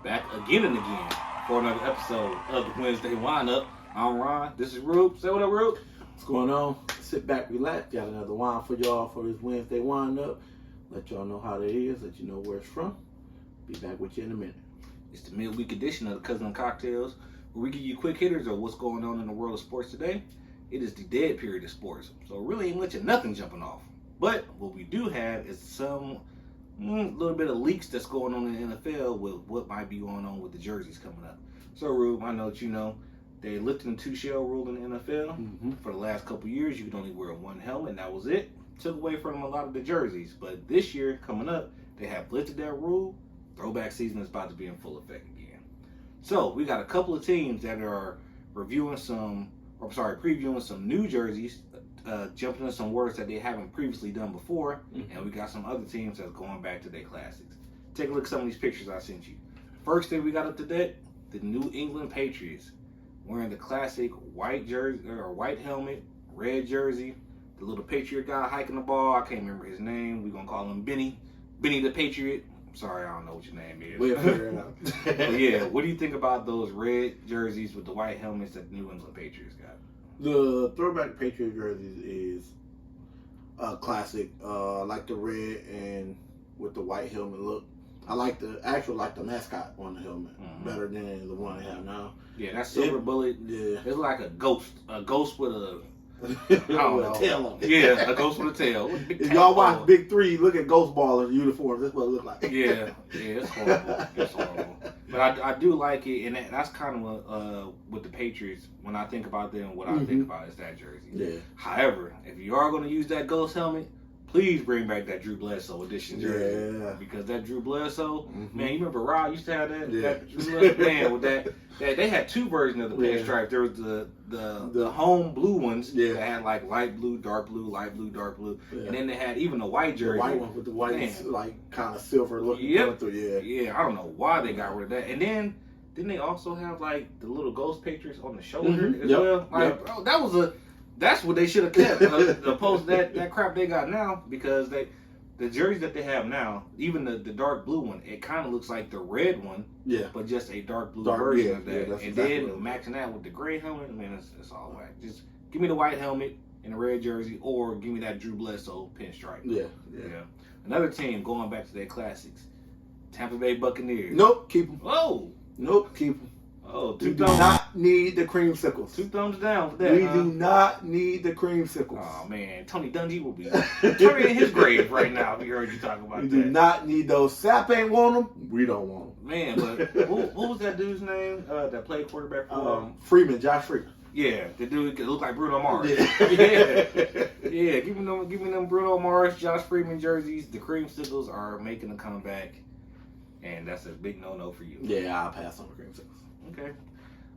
back again and again for another episode of the Wednesday Wind-Up. I'm Ron. This is Rube. Say what up, Rube. What's going on? Sit back, relax. Got another wine for y'all for this Wednesday Wind-Up. Let y'all know how that is. Let you know where it's from. Be back with you in a minute. It's the midweek edition of the Cousin of Cocktails, where we give you quick hitters of what's going on in the world of sports today. It is the dead period of sports, so really ain't much of nothing jumping off. But what we do have is some little bit of leaks that's going on in the NFL with what might be going on with the jerseys coming up. So, Rube, I know that you know they lifted the two-shell rule in the NFL. Mm-hmm. For the last couple of years, you could only wear one helmet, and that was it. Took away from a lot of the jerseys. But this year, coming up, they have lifted that rule. Throwback season is about to be in full effect again. So, we got a couple of teams that are previewing some new jerseys, jumping into some words that they haven't previously done before, and we got some other teams that's going back to their classics. Take a look at some of these pictures I sent you. First thing we got up to date, the New England Patriots wearing the classic white jersey or white helmet, red jersey. The little Patriot guy hiking the ball, I can't remember his name. We're gonna call him Benny the Patriot. I'm sorry, I don't know what your name is. We'll figure it out. But yeah, what do you think about those red jerseys with the white helmets that the New England Patriots got? The throwback Patriot jerseys is classic. I like the red and with the white helmet look. I like the mascot on the helmet better than the one they have now. Yeah, that silver bullet. Yeah, it's like a ghost with a a tail on it. Yeah, a ghost with a tail. If y'all watch Big Three, look at Ghost Ballers uniforms. That's what it look like. Yeah, it's horrible. It's horrible. But I do like it, and that's kind of with the Patriots. When I think about them, what I think about is that jersey. Yeah. However, if you are going to use that ghost helmet, please bring back that Drew Bledsoe edition jersey. Yeah. Because that Drew Bledsoe, man, you remember Rod used to have that? Yeah. That Drew Bledsoe, man, with that they had two versions of the pinstripe. There was the home blue ones that had like light blue, dark blue, light blue, dark blue. Yeah. And then they had even the white jersey. The white one with the white, like kind of silver looking through. Yeah, I don't know why they got rid of that. And then didn't they also have like the little ghost pictures on the shoulder as well? Like, bro, that's what they should have kept, opposed to that crap they got now, because the jerseys that they have now, even the dark blue one, it kind of looks like the red one, but just a dark blue version of that. And exactly then matching that with the gray helmet, man, it's all whack. Just give me the white helmet and the red jersey, or give me that Drew Bledsoe pinstripe. Yeah. Another team going back to their classics, Tampa Bay Buccaneers. Nope, keep them. Oh, nope, keep them. Oh, we do not need the creamsicles. 2 thumbs down for that. We do not need the creamsicles. Oh man, Tony Dungy will be turning in his grave right now if he heard you talking about that. We do not need those. Sap ain't want them. We don't want them. Man, but what was that dude's name that played quarterback for Freeman, Josh Freeman. Yeah, the dude could look like Bruno Mars. Yeah. Give me them Bruno Mars, Josh Freeman jerseys. The creamsicles are making a comeback, and that's a big no-no for you. Yeah, I'll pass on the creamsicles. Okay.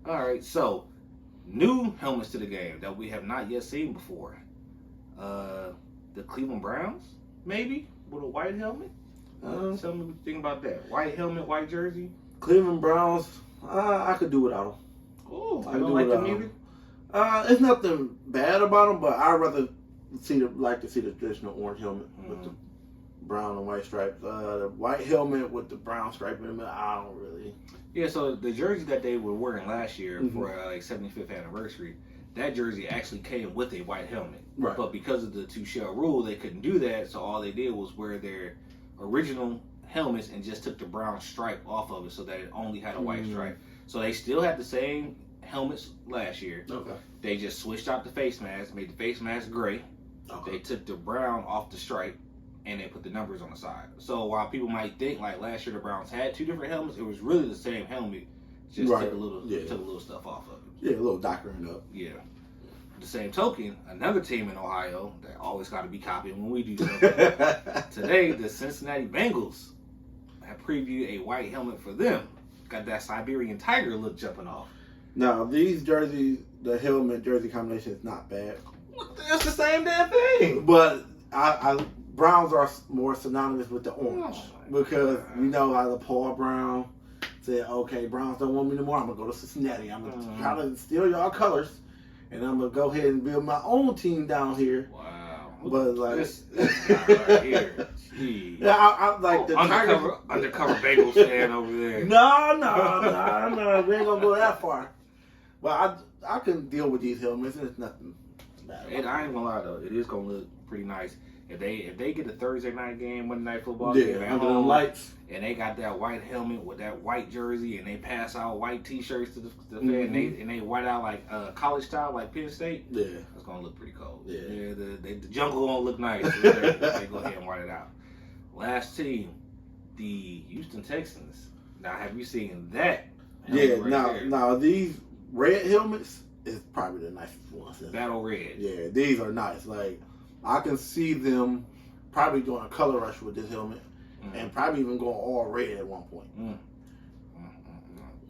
All right. So, new helmets to the game that we have not yet seen before. The Cleveland Browns, maybe, with a white helmet. Tell me what you think about that. White helmet, white jersey. Cleveland Browns, I could do without them. Oh, I don't like them either? It's nothing bad about them, but I'd rather like to see the traditional orange helmet with the brown and white stripes. The white helmet with the brown stripe in the middle, I don't really. Yeah, so the jersey that they were wearing last year for like 75th anniversary, that jersey actually came with a white helmet. Right. But because of the two-shell rule, they couldn't do that, so all they did was wear their original helmets and just took the brown stripe off of it so that it only had a white stripe. So they still had the same helmets last year. Okay. They just switched out the face mask, made the face mask gray. Okay. They took the brown off the stripe, and they put the numbers on the side. So while people might think like last year the Browns had 2 different helmets, it was really the same helmet, just took a little stuff off of it. Yeah, a little doctoring up. Yeah. The same token, another team in Ohio that always got to be copied when we do something. Today, the Cincinnati Bengals have previewed a white helmet for them. Got that Siberian tiger look jumping off. Now, these jerseys, the helmet jersey combination is not bad. It's the same damn thing. But Browns are more synonymous with the orange because you know how the Paul Brown said, okay, Browns don't want me no more. I'm going to go to Cincinnati. I'm going to try to steal y'all colors, and I'm going to go ahead and build my own team down here. Wow. But like this guy right here. Jeez. Yeah, I like the undercover bagel stand over there. No, we ain't gonna go that far. But I can deal with these helmets. It's nothing bad. I ain't gonna lie though, it is gonna look pretty nice. If they get a Thursday night game, Monday night football game, under them lights, and they got that white helmet with that white jersey, and they pass out white T-shirts to the fan, and they white out like college style, like Penn State. Yeah, that's gonna look pretty cool. Yeah, the jungle gonna look nice. They go ahead and white it out. Last team, the Houston Texans. Now, have you seen that? Yeah. Now these red helmets is probably the nicest ones. Battle red. Yeah, these are nice. Like, I can see them probably doing a color rush with this helmet, and probably even going all red at one point.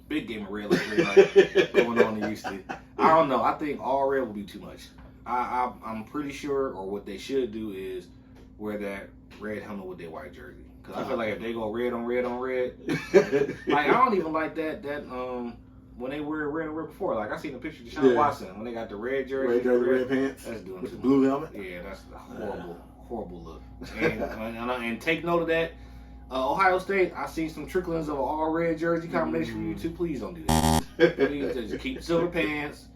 Big game of red like going on in Houston. I don't know. I think all red will be too much. I'm pretty sure, or what they should do is wear that red helmet with their white jersey. Because I feel like if they go red on red on red, like I don't even like that when they wear red and red before. Like I seen the picture of Deshaun Watson when they got the red jersey, red pants, that's doing with too the blue much. helmet. Yeah, that's a horrible look. And take note of that. Ohio State, I seen some tricklings of an all red jersey combination for you too. Please don't do that. Please just keep silver pants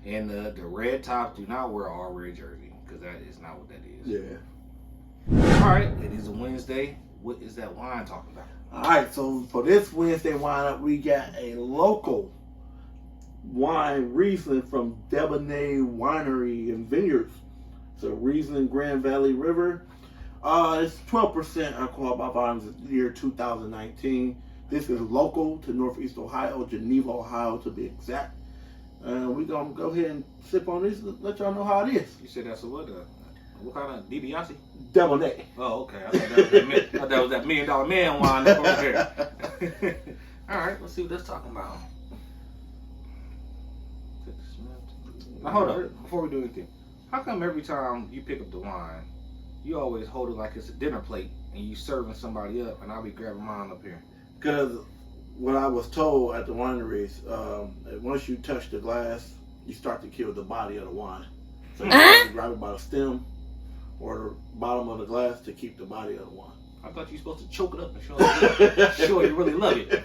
and the red top. Do not wear all red jersey because that is not what that is. Yeah. All right, it is a Wednesday. What is that wine talking about? All right, so for this Wednesday wine up, we got a local wine Riesling from Debonair Winery and Vineyards. It's a Riesling Grand Valley River. It's 12% alcohol by volume, year 2019. This is local to Northeast Ohio, Geneva, Ohio to be exact. We're going to go ahead and sip on this and let y'all know how it is. You said that's a what kind of DiBiase? Debonair. Oh, okay. I thought that was that $1 million man wine over there. All right, let's see what that's talking about. Now, hold up. Before we do anything, how come every time you pick up the wine, you always hold it like it's a dinner plate and you serving somebody up, and I'll be grabbing mine up here? Because what I was told at the wineries, once you touch the glass, you start to kill the body of the wine. So you have to grab it by the stem or the bottom of the glass to keep the body of the wine. I thought you were supposed to choke it up and show you really love it.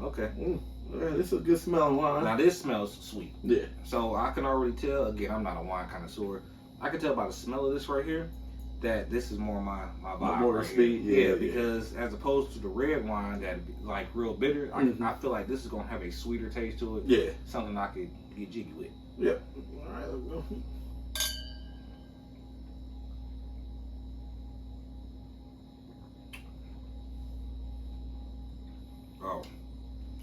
Okay. Yeah, this is a good smelling wine. Now this smells sweet. Yeah. So I can already tell, again, I'm not a wine connoisseur. I can tell by the smell of this right here that this is more my vibe. More right sweet, yeah, because as opposed to the red wine that like real bitter, I feel like this is gonna have a sweeter taste to it. Yeah. Something I could get jiggy with. Yep. All right, let's go. Oh,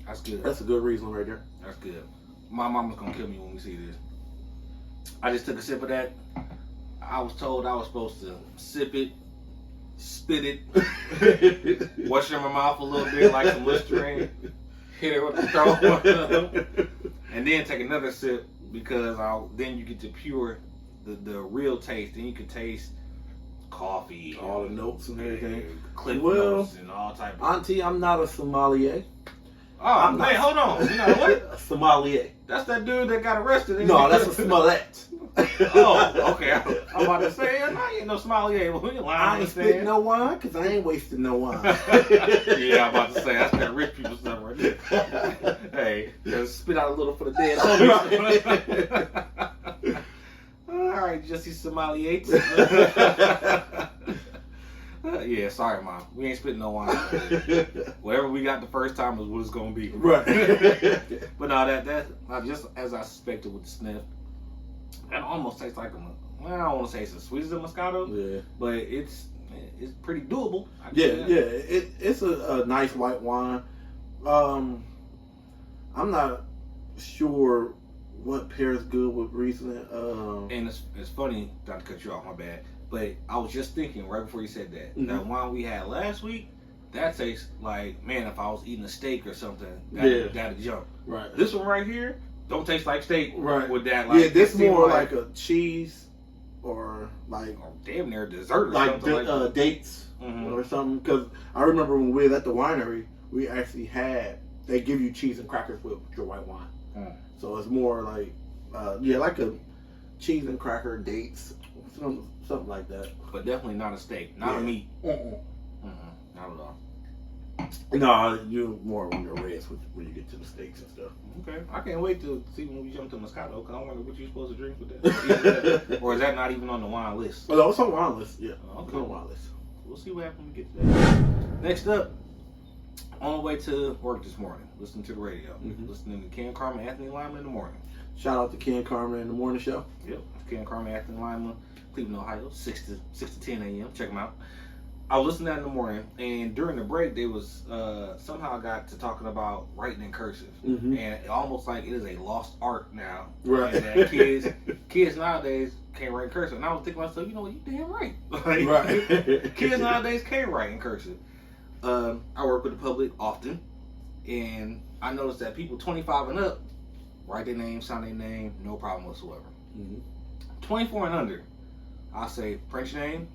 that's good. That's a good reason right there. That's good. My mama's gonna kill me when we see this. I just took a sip of that. I was told I was supposed to sip it, spit it, wash it in my mouth a little bit like some Listerine, hit it with the throat, and then take another sip because then you get to pure the real taste. Then you can taste coffee, all the notes and everything, cliff notes and all type of. Auntie, I'm not a sommelier. Oh, man, hold on. You know what? A sommelier. That's that dude that got arrested. No, that's a smollett. Oh, okay. I'm about to say, I ain't no sommelier. I ain't spitting no wine because I ain't wasting no wine. Yeah, I'm about to say, that's that rich people stuff right there. Hey, just spit out a little for the dead homies. All right, Jesse sommelier. Yeah, sorry, Mom. We ain't spitting no wine. Whatever we got the first time is what it's gonna be. Right. But no, that just as I suspected with the sniff, that almost tastes like I don't want to say it's as sweet as a Moscato. Yeah. But it's pretty doable. Yeah. It's a nice white wine. I'm not sure what pairs good with Riesling. And it's funny, not to cut you off, my bad. But I was just thinking right before you said that, that wine we had last week, that tastes like, man, if I was eating a steak or something, that'd jump. Right. This one right here don't taste like steak. Right. With that, like, this more like a cheese or like damn near dessert or like something like dates or something. Because I remember when we were at the winery, we actually they give you cheese and crackers with your white wine. So it's more like like a cheese and cracker, dates, something like that. But definitely not a steak, not a meat. Not at all. No, you're more on your reds when you get to the steaks and stuff. Okay, I can't wait to see when we jump to Moscato, because I wonder what you're supposed to drink with that. Or is that not even on the wine list? Well, it's on the wine list, yeah. Okay. It's on the wine list. We'll see what happens when we get to that. Next up, on the way to work this morning, listening to the radio, listening to Ken Carmen, Anthony Lima in the morning. Shout out to Ken Carmen in the morning show. Yep, Ken Carmen, Anthony Lima, Cleveland, Ohio, 6 to 10 a.m. Check them out. I was listening to that in the morning, and during the break, they was somehow got to talking about writing in cursive, and it almost like it is a lost art now. Right. And that kids nowadays can't write in cursive, and I was thinking to myself, you know what, you damn right. Like, Right. Kids nowadays can't write in cursive. I work with the public often, and I noticed that people 25 and up write their name, sign their name, no problem whatsoever. 24 and under, I say print your name.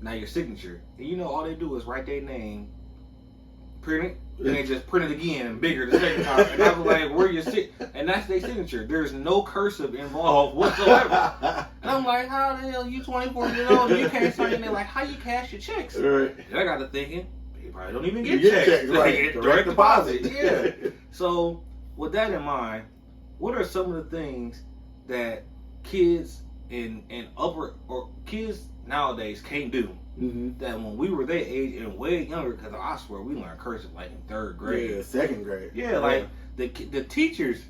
Now your signature, and you know all they do is write their name, print it, and they just print it again and bigger the second time. And I was like, "Where your and that's their signature. There's no cursive involved whatsoever. And I'm like, "How the hell you 24 years old and you can't sign?" And they're like, "How you cash your checks?" Right. And I got to thinking, they probably don't even get You checks. right. They get direct deposit. deposit. Yeah. So with that in mind, what are some of the things that kids and upper or kids nowadays can't do that when we were their age and way younger? Because I swear we learned cursive like in 3rd grade. Yeah, 2nd grade. Yeah, like the teachers,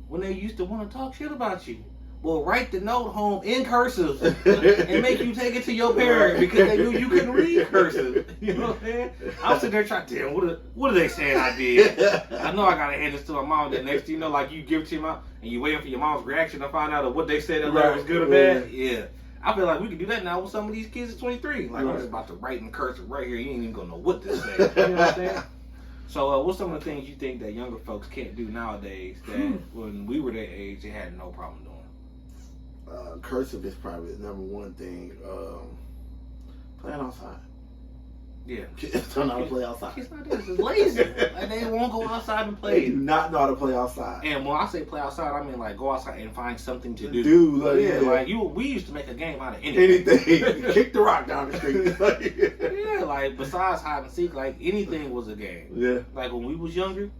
when they used to want to talk shit about you, will write the note home in cursive and make you take it to your parent because they knew you couldn't read cursive. You know what I'm saying? I'm sitting there trying to tell them, what are they saying I did? I know I gotta hand this to my mom. Then next thing you know, like you give it to your mom and you waiting for your mom's reaction to find out if what they said that was good or bad. Yeah. I feel like we could do that now with some of these kids at 23. Like, I'm just about to write in cursive right here. You ain't even gonna know what to say. You know what I'm saying? So, what's some of the things you think that younger folks can't do nowadays that when we were their age, they had no problem doing? Cursive is probably the number one thing. Playing outside. Yeah. Kids don't know how to play outside. Kids nowadays is lazy. Like, they won't go outside and They play. do not know how to play outside. And when I say play outside, I mean like go outside and find something to do. Like we used to make a game out of anything. Kick the rock down the street. Yeah, like besides hide and seek, like anything was a game. Yeah. Like when we was younger,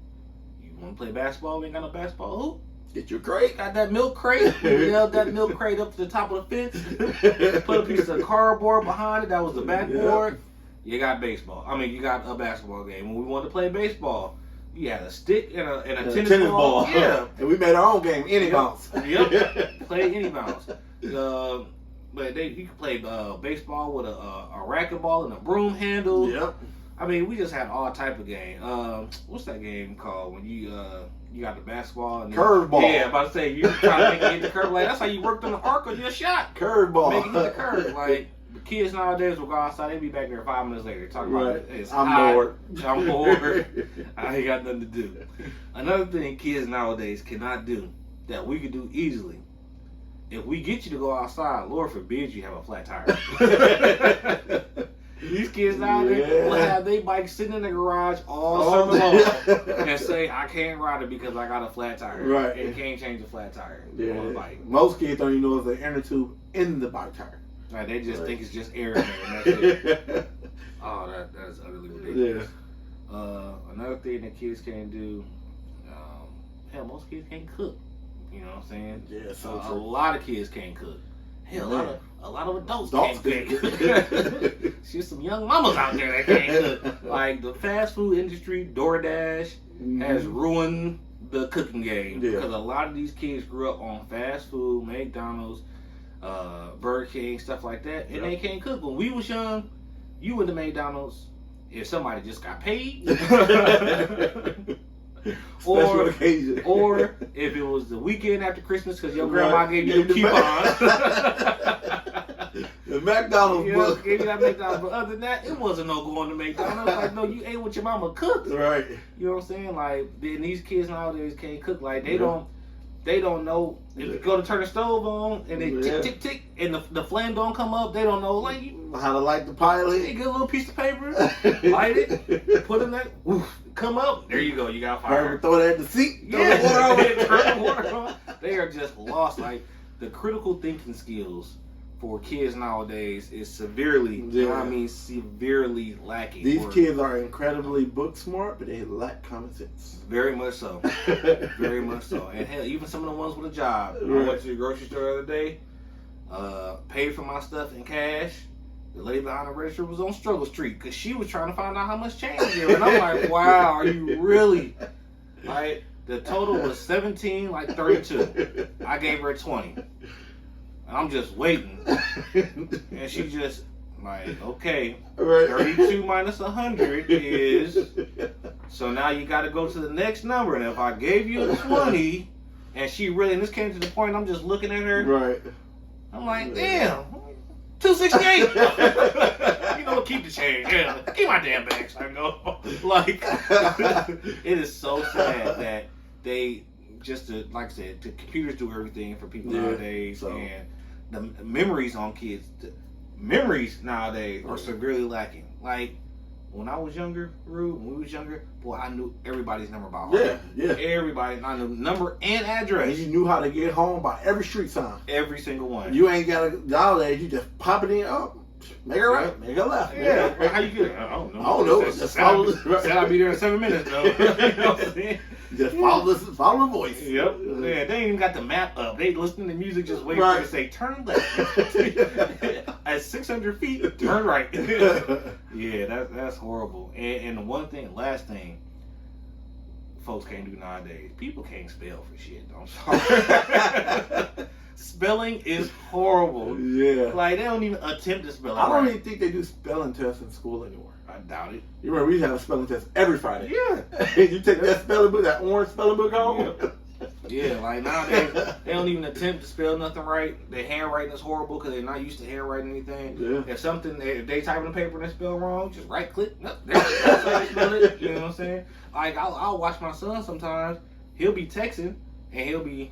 you want to play basketball, we ain't got no basketball hoop. Get your crate. Got that milk crate. We held that milk crate up to the top of the fence. Put a piece of cardboard behind it. That was the backboard. Yep. You got baseball. I mean, you got a basketball game. When we wanted to play baseball, you had a stick and a tennis ball. Yeah. And we made our own game, any bounce. Yep. Play any bounce. But you could play baseball with a racquetball and a broom handle. Yep. I mean, we just had all type of game. What's that game called when you got the basketball and curveball? Yeah, I'm about to say you try to make it hit the curve. Like that's how you worked on the arc of your shot. Curveball. Make it hit the curve. Like the kids nowadays will go outside. They be back there 5 minutes later talking about it. I'm bored. I'm bored. I ain't got nothing to do. Another thing kids nowadays cannot do that we could do easily. If we get you to go outside, Lord forbid you have a flat tire. These kids nowadays will have their bike sitting in the garage all summer long and say, I can't ride it because I got a flat tire. Right. And can't change the flat tire on the bike. Most kids don't even know it's an inner tube in the bike tire. Right, they just think it's just air in there and that's it. Oh, that is utterly ridiculous. Yeah. Another thing that kids can't do, hell, most kids can't cook. You know what I'm saying? Yeah, so a lot of kids can't cook. Hell, a lot of adults can't cook. There's some young mamas out there that can't cook. Like the fast food industry, DoorDash has ruined the cooking game because a lot of these kids grew up on fast food, McDonald's, Burger King, stuff like that, and they can't cook. When we was young, you went to McDonald's if somebody just got paid. Or if it was the weekend after Christmas because your grandma gave you the coupons. The McDonald's book. Gave you that McDonald's. But other than that, it wasn't no going to McDonald's. Like, no, you ate what your mama cooked. Right. You know what I'm saying? Like, then these kids nowadays can't cook. Like, they don't know if you go to turn the stove on and they tick, tick, tick, and the flame don't come up. They don't know, like, how to light the pilot. They get a little piece of paper, light it, put in that, come up. There you go. You got fire. Throw that in the seat. Yeah. Turn the water on. They are just lost. Like, the critical thinking skills for kids nowadays is severely, severely lacking. These kids are incredibly book smart, but they lack common sense. Very much so. Very much so. And hell, even some of the ones with a job. I went to the grocery store the other day, paid for my stuff in cash. The lady behind the register was on Struggle Street because she was trying to find out how much change there. And I'm like, wow, are you really? Right? The total was 17, like 32. I gave her 20. I'm just waiting. And she just like, okay, 32 minus 100 is, so now you got to go to the next number. And if I gave you a 20, and she really, and this came to the point, I'm just looking at her. Right. I'm like, damn, 268. You know, keep the change. Yeah, keep my damn bags. I go. Like, it is so sad that they just, like I said, the computers do everything for people nowadays, and the memories on kids, memories nowadays are severely lacking. Like, when I was younger, when we was younger, boy, I knew everybody's number by heart. Yeah. Everybody, I knew number and address. And you knew how to get home by every street sign. Every single one. You ain't got to, nowadays, you just pop it in, make it right, make it left. Yeah, well, how you get it? I don't know. I don't know. Just follow this. Said I'll be there in 7 minutes, though. You know what I'm saying? Just follow the voice. Yep. Yeah, they ain't even got the map up. They listening to music, just waiting for it to say, turn left. At 600 feet, turn right. Yeah, that's horrible. And the one thing, last thing, folks can't do nowadays, people can't spell for shit. I'm sorry. Spelling is horrible. Yeah. Like, they don't even attempt to spell it. I don't even think they do spelling tests in school anymore. I doubt it. You remember we used to have a spelling test every Friday. Yeah. You take that spelling book, that orange spelling book home. Yep. Yeah, like nowadays, they don't even attempt to spell nothing right. Their handwriting is horrible because they're not used to handwriting anything. Yeah. If they type in the paper and they spell wrong, just right click. Nope, that's how they spell it. You know what I'm saying? Like, I'll watch my son sometimes. He'll be texting and he'll be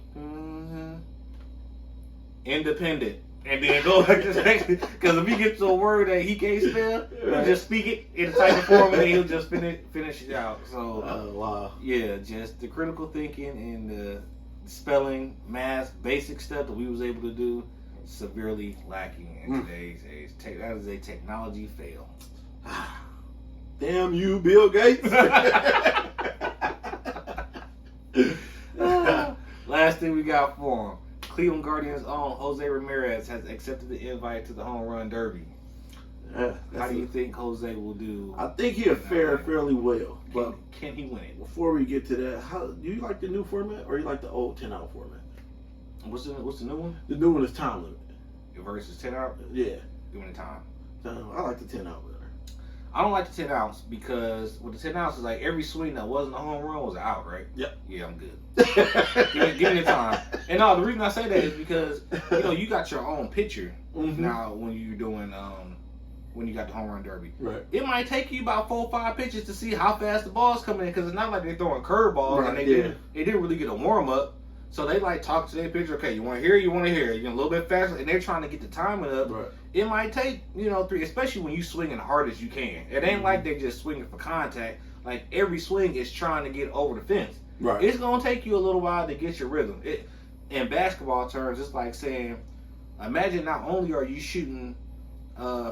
independent. And then go back to text, because if he gets to a word that he can't spell, he'll just speak it in a type of form, and then he'll just finish it out. So, wow. Yeah, just the critical thinking and the spelling, math, basic stuff that we was able to do, severely lacking in today's age. That is a technology fail. Damn you, Bill Gates. Last thing we got for him. Cleveland Guardians' own Jose Ramirez has accepted the invite to the Home Run Derby. How do you think Jose will do? I think he'll fare fairly well. But can he win it? Before we get to that, do you like the new format or you like the old 10-out format? What's the new one? The new one is time limit. Versus 10 out? Yeah. Giving it time. I like the 10-out better. I don't like the 10 ounce because with the 10 ounce, it's like every swing that wasn't a home run was an out, right? Yep. Yeah, I'm good. give me the time. And no, the reason I say that is because you got your own pitcher now when you're doing when you got the home run derby. Right. It might take you about 4 or 5 pitches to see how fast the ball's coming in because it's not like they're throwing curveballs and they didn't really get a warm up. So they like talk to their pitcher. Okay, you want to hear it? You want to hear it? You're a little bit faster, and they're trying to get the timing up. Right. It might take 3, especially when you swinging the hardest you can. It ain't like they just swinging for contact. Like every swing is trying to get over the fence. Right. It's gonna take you a little while to get your rhythm. In basketball terms, it's like saying, imagine not only are you shooting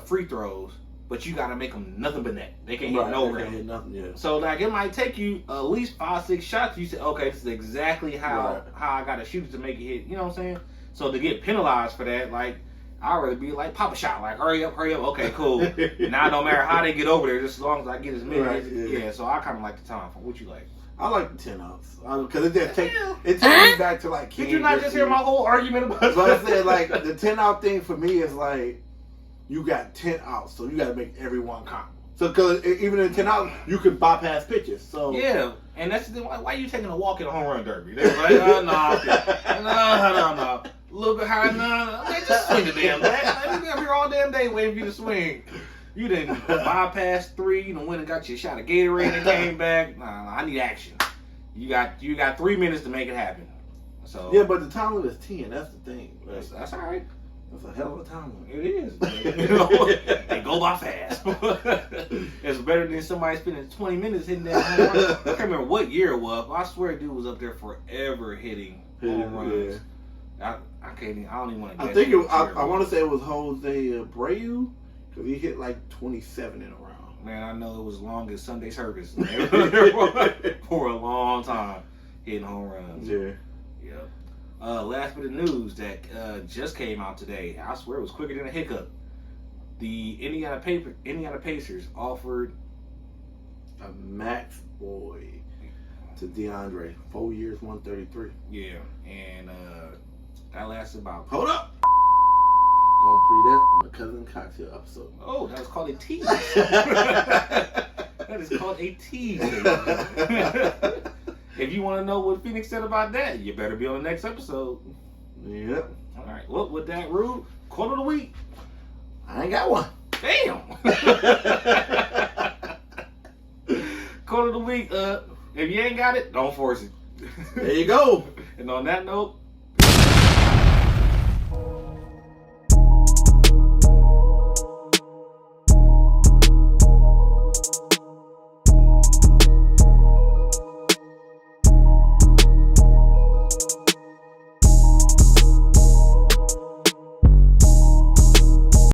free throws, but you got to make them nothing but net. They can't hit no rim. Nothing, yeah. So like it might take you at least 5-6 shots. You say, okay, this is exactly how I got to shoot it to make it hit. You know what I'm saying? So to get penalized for that, like I'd rather be like pop a shot, like hurry up. Okay, cool. Now it don't matter how they get over there, just as long as I get as many. Right, yeah. So I kind of like the time for what you like. I like the 10 ounce because it just takes me back to like. Did you not just hear my whole argument about? But I said like the 10 out thing for me is like you got 10 outs, so you got to make everyone count. So because even in 10 outs, you can bypass pitches. So yeah, and that's the why are you taking a walk in a home run derby? They're like, no, a little bit higher, no, man, just swing the damn bat. Like, we up here all damn day waiting for you to swing. You didn't bypass 3. You done went and got your shot of Gatorade and came back. Nah, I need action. You got 3 minutes to make it happen. So yeah, but the time limit is 10. That's the thing. That's all right. That's a hell of a time limit. It is. They go by fast. It's better than somebody spending 20 minutes hitting that home run. I can't remember what year it was, but I swear dude was up there forever hitting home runs. I can't. I don't even want to. I think I want to say it was Jose Abreu because he hit like 27 in a round. Man, I know it was long as Sunday service for a long time, hitting home runs. Yeah. Yep. Last bit of news that just came out today. I swear it was quicker than a hiccup. The Indiana Pacers offered a max boy to DeAndre, 4 years, 133. Yeah, and that lasted about. Hold up. Gonna pre that on the Cousin Cocktail episode. Oh, that was called a tease. That is called a tease. If you want to know what Phoenix said about that, you better be on the next episode. Yep. All right. Well, with that, Rude, quote of the week. I ain't got one. Damn. Quote of the week. If you ain't got it, don't force it. There you go. And on that note,